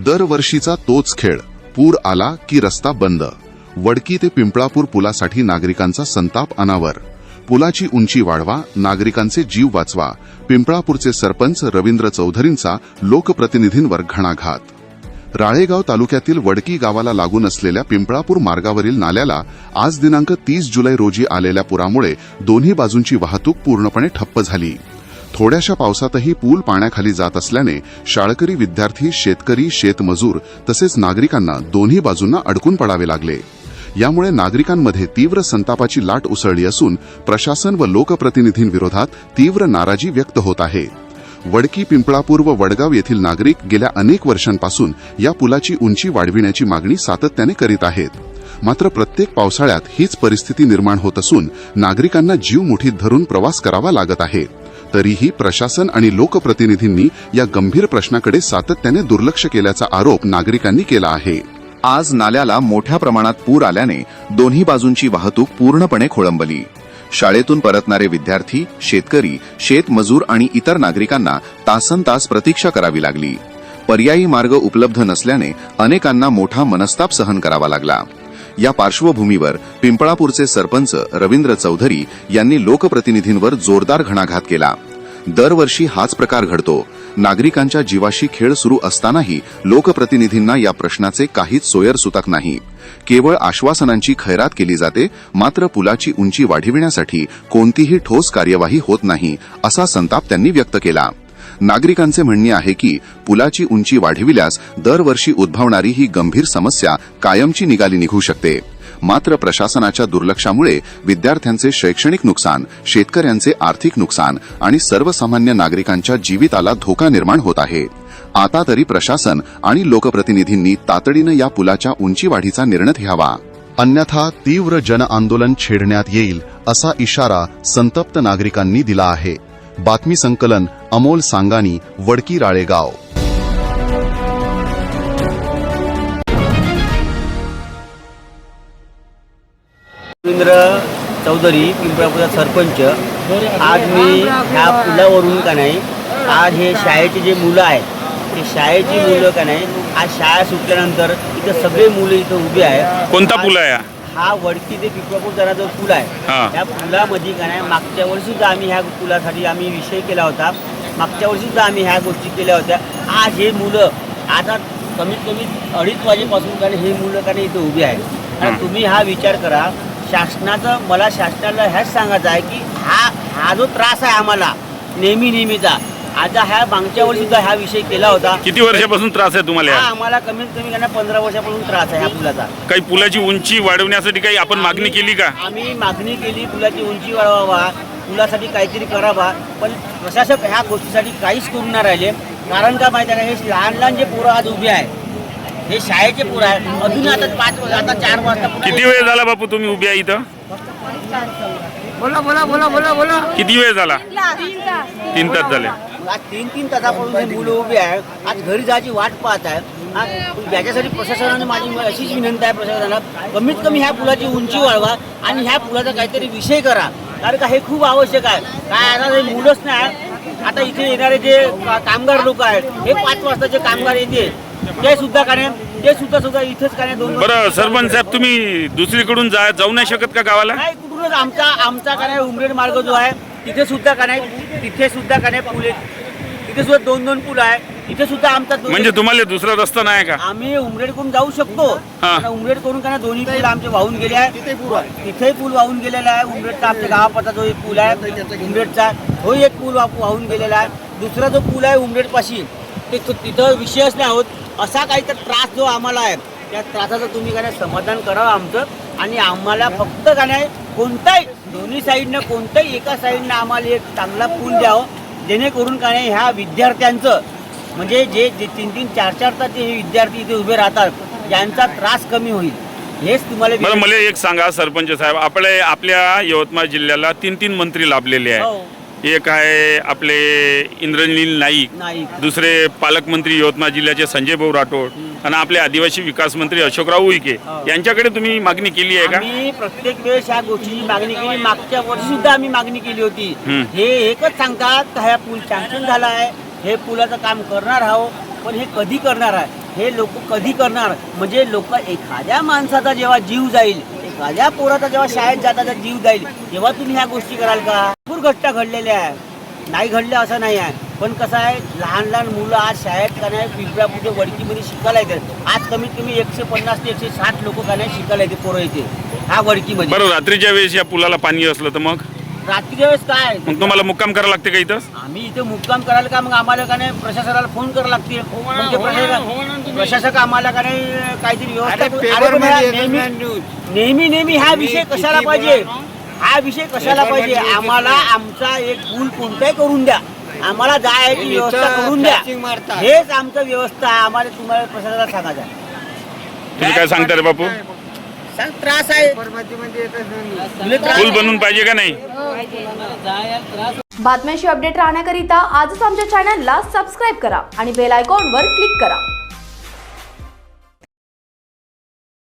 दरवर्षीचा तोच खेळ, पूर आला की रस्ता बंद. वडकी ते पिंपळापूर पुलासाठी नागरिकांचा संताप अनावर. पुलाची उंची वाढवा, नागरिकांचे जीव वाचवा. पिंपळापूरचे सरपंच रवींद्र चौधरींचा लोकप्रतिनिधींवर घणाघात. राळेगाव तालुक्यातील वडकी गावाला लागून असलेल्या पिंपळापूर मार्गावरील नाल्याला आज दिनांक 30 जुलै रोजी आलेल्या पुरामुळे दोन्ही बाजूंची वाहतूक पूर्णपणे ठप्प झाली. थोड्याशा पावसातही पूल पाण्याखाली जात असल्याने शाळकरी विद्यार्थी, शेतकरी, शेतमजूर तसेच नागरिकांना दोन्ही बाजूंना अडकून पडावे लागले. यामुळे नागरिकांमध्ये तीव्र संतापाची लाट उसळली असून प्रशासन व लोकप्रतिनिधींविरोधात तीव्र नाराजी व्यक्त होत आहे. वडकी, पिंपळापूर व वडगाव येथील नागरिक गेल्या अनेक वर्षांपासून या पुलाची उंची वाढविण्याची मागणी सातत्याने करीत आहेत. मात्र प्रत्येक पावसाळ्यात हीच परिस्थिती निर्माण होत असून नागरिकांना जीव मुठीत धरून प्रवास करावा लागत आहे. तरीही प्रशासन आणि लोकप्रतिनिधींनी या गंभीर प्रश्नाकडे सातत्याने दुर्लक्ष केल्याचा आरोप नागरिकांनी केला आहे. आज नाल्याला मोठ्या प्रमाणात पूर आल्याने दोन्ही बाजूंची वाहतूक पूर्णपणे खोळंबली. शाळेतून परतणारे विद्यार्थी, शेतकरी, शेतमजूर आणि इतर नागरिकांना तासनतास प्रतीक्षा करावी लागली. पर्यायी मार्ग उपलब्ध नसल्याने अनेकांना मोठा मनस्ताप सहन करावा लागला. या पार्श्वभूमीवर पिंपळापूरचे सरपंच रवींद्र चौधरी यांनी लोकप्रतिनिधींवर जोरदार घणाघात केला. दरवर्षी हाच प्रकार घडतो. नागरिकांच्या जीवाशी खेळ सुरू असतानाही लोकप्रतिनिधींना या प्रश्नाचे काहीच सोयरसुतक नाही. केवळ आश्वासनांची खैरात केली जाते, मात्र पुलाची उंची वाढविण्यासाठी कोणतीही ठोस कार्यवाही होत नाही, असा संताप त्यांनी व्यक्त केला. नागरिकांचे म्हणणे आहे की पुलाची उंची वाढविल्यास दरवर्षी उद्भवणारी ही गंभीर समस्या कायमची निघाली निघू शकते. मात्र प्रशासनाच्या दुर्लक्षामुळे विद्यार्थ्यांचे शैक्षणिक नुकसान, शेतकऱ्यांचे आर्थिक नुकसान आणि सर्वसामान्य नागरिकांच्या जीविताला धोका निर्माण होत आहे. आता तरी प्रशासन आणि लोकप्रतिनिधींनी तातडीनं या पुलाच्या उंची वाढीचा निर्णय घ्यावा, अन्यथा तीव्र जनआंदोलन छेडण्यात येईल, असा इशारा संतप्त नागरिकांनी दिला आहे. बातमी संकलन अमोल सांगानी, वडकी, राळेगाव. रवींद्र चौधरी, पिंपळापूरचा सरपंच. आज मी ह्या पुलावरून का नाही, आज हे शाळेचे जे मुलं आहेत, ते शाळेची मुलं का नाही, आज शाळा सुटल्यानंतर इथं सगळे मुलं इथं उभे आहेत. कोणता पूल आहे हा? वडकी ते पिंपळापूर जाणारा जो पूल आहे, त्या पुलामध्ये का नाही, मागच्या वर्षी सुद्धा आम्ही ह्या पुलासाठी आम्ही विषय केला होता. मागच्या वर्षी सुद्धा आम्ही ह्या गोष्टी केल्या होत्या. आज हे मुलं आता कमीत कमी 2:30 वाजेपासून का नाही, हे मुलं का नाही इथं उभे आहेत. आणि तुम्ही हा विचार करा, शासनाचं, मला शासनाला ह्याच सांगायचं आहे की हा जो त्रास आहे आम्हाला नेहमीचा, आता ह्या मागच्या वर्षी सुद्धा हा विषय केला होता. किती वर्षापासून त्रास आहे तुम्हाला? आम्हाला कमीत कमी 15 वर्षापासून त्रास आहे ह्या पुलाचा. काही पुलाची उंची वाढवण्यासाठी काही आपण मागणी केली का? आम्ही मागणी केली, पुलाची उंची वाढवावा, पुलासाठी काहीतरी करावा, पण प्रशासक ह्या गोष्टीसाठी काहीच करून नाही राहिले. कारण का माहिती आहे का, हे लहान जे पोरं आज उभे आहेत, हे शाळेचे पोरं आहे. अजून आता 4 वाजता. किती वेळ झाला बापू तुम्ही उभे आहे इथं? बोला. किती वेळ झाला? 3 तास झाले. आज 3 तासापासून हे मुलं उभी आहेत. आज घरी जायची वाट पाहत आहेत. याच्यासाठी प्रशासनाने माझी अशीच विनंती आहे प्रशासनाला, कमीत कमी ह्या पुलाची उंची वाढवा आणि ह्या पुलाचा काहीतरी विषय करा. कारण का हे खूप आवश्यक आहे. काय आता हे मुलंच नाही, आता इथे येणारे जे कामगार लोक आहेत, हे 5 वाजताचे कामगार येते, ते सुद्धा का नाही, ते सुद्धा इथेच का नाही. 2 बरं सरपंच साहेब, तुम्ही दुसरीकडून जाऊ नाही शकत का गावाला? नाही, कुठूनच आमचा का नाही उमरेड मार्ग जो आहे, तिथे सुद्धा का नाही पूल आहे. तिथे सुद्धा 2 पूल आहे. इथे सुद्धा आमचा म्हणजे तुम्हाला दुसरा रस्ता नाही का? आम्ही उमरेड करून जाऊ शकतो. उमरेड करून का नाही, दोन्ही पूल आमचे वाहून गेले आहे. तिथे पूल वाहून गेलेला आहे. उमरेडचा आमच्या गावापाचा जो एक पूल आहे उमरेडचा, तो एक पूल वाहून गेलेला आहे. दुसरा जो पूल आहे उमरेड पाशी, तिथं विषयच नाही होत. असा काहीतरी त्रास जो आम्हाला आहे, त्या त्रासाचं तुम्ही का नाही समाधान करावं आमचं. आणि आम्हाला फक्त का नाही, कोणताही दोन्ही साईडनं, कोणताही एका साईडनं आम्हाला एक चांगला पूल द्यावं, जेणेकरून का नाही ह्या विद्यार्थ्यांचं, म्हणजे जे 3-3, 4-4 तास हे विद्यार्थी इथे उभे राहतात, यांचा त्रास कमी होईल. हेच तुम्हाला. मला एक सांगा सरपंच साहेब, आपल्या यवतमाळ जिल्ह्याला 3 मंत्री लाभलेले आहेत. एक आहे आपले इंद्रनील नाईक, दुसरे पालकमंत्री यवतमाळ जिल्ह्याचे संजय भाऊ राठोड, आणि आपले आदिवासी विकास मंत्री अशोकराव उईके. यांच्याकडे तुम्ही मागणी केली आहे का? आम्ही प्रत्येक वेळेस ह्या गोष्टीची मागणी केली. मागच्या वर्षी सुद्धा आम्ही मागणी केली होती. हे एकच सांगतात का हा पूल सँक्शन झाला आहे, हे पुलाचं काम करणार आहोत, पण हे कधी करणार आहे हे लोक कधी करणार? म्हणजे लोक एखाद्या माणसाचा जेव्हा जीव जाईल, एखाद्या पोराचा जेव्हा शाळेत जाताचा जीव जाईल, तेव्हा तुम्ही ह्या गोष्टी कराल का? भरपूर घटना घडलेल्या आहे, नाही घडल्या असं नाही आहे. पण कसं आहे, लहान लहान मुलं आज शाळेत का नाही पिंपळापूरच्या वडकीमध्ये शिकायला येतात. आज कमीत कमी 150 ते 160 लोक का नाही शिकायला येते, पोरं येते ह्या वडकीमध्ये. बरं, रात्रीच्या वेळेस या पुलाला पाणी असलं तर मग रात्रीच्या वेळेस काय मग तुम्हाला मुक्काम करावं लागते का इथं? आम्ही इथे मुक्काम करायला का मग आम्हाला का नाही प्रशासनाला फोन करावं लागते. म्हणजे प्रशासक आम्हाला का नाही काहीतरी व्यवस्था नेहमी हा विषय कशाला पाहिजे? हा विषय कशाला पाहिजे? आम्हाला आमचा एक पूल कोणताही करून द्या, आम्हाला जायची व्यवस्था करून द्या. हेच आमचं व्यवस्था आम्हाला तुम्हाला प्रशासनाला सांगायचं. तुम्ही काय सांगता रे बापू? त्रास आहे, पूल बनवून पाहिजे का नाही? बातम्यांशी अपडेट राहण्याकरिता आजच आमच्या चॅनलला सबस्क्राईब करा आणि बेल आयकॉनवर क्लिक करा.